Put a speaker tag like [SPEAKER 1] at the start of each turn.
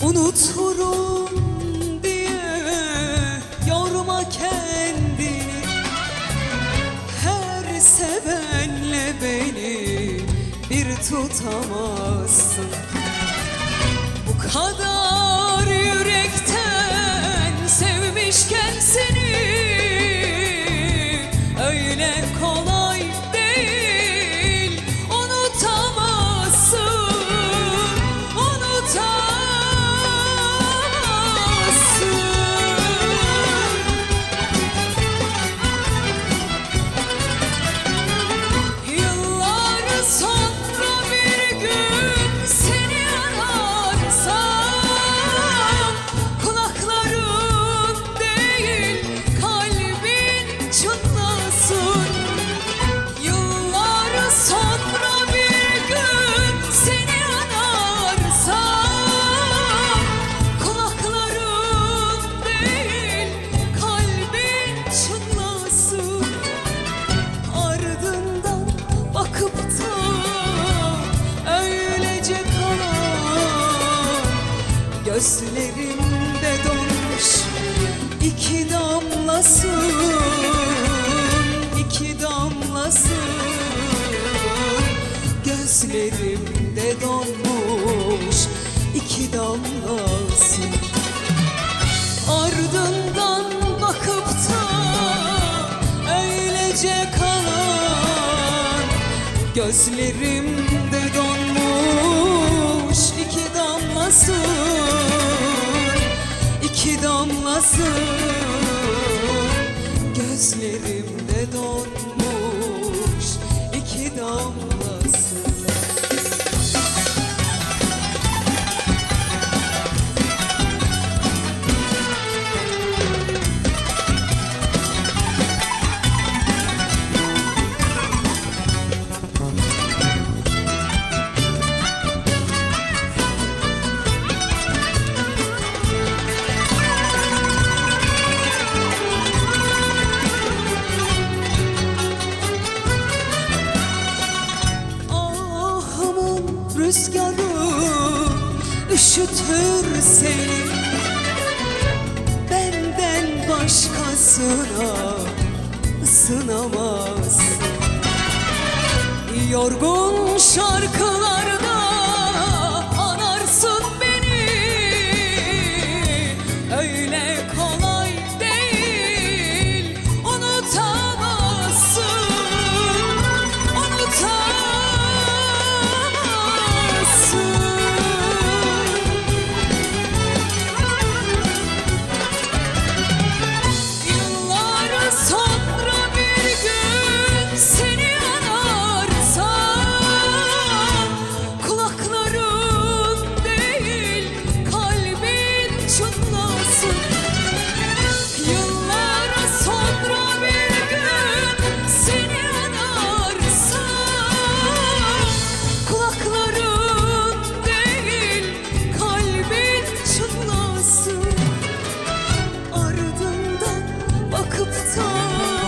[SPEAKER 1] Unuturum diye yorma kendini, her sevenle beni bir tutamazsın. Bu kadar yürekten sevmişken seni öyle kolay değil unutamazsın, unutamazsın. Yıllar sonra bir gün seni ararsam kulakların değil kalbin çınlasın. Yıllar sonra bir gün seni ararsam kulakların değil kalbin çınlasın. Ardından bakıp da öylece kalan gözlerimde donmuş iki damlasın, iki damlasın. Gözlerimde donmuş iki damlasın. Ardından bakıp da öylece kalan gözlerimde donmuş iki damlasın, iki damlasın. Gözlerimde donmuş iki damlasın. Rüzgarı üşütür seni, benden başkasına ısınamazsın. Yorgun şarkılarda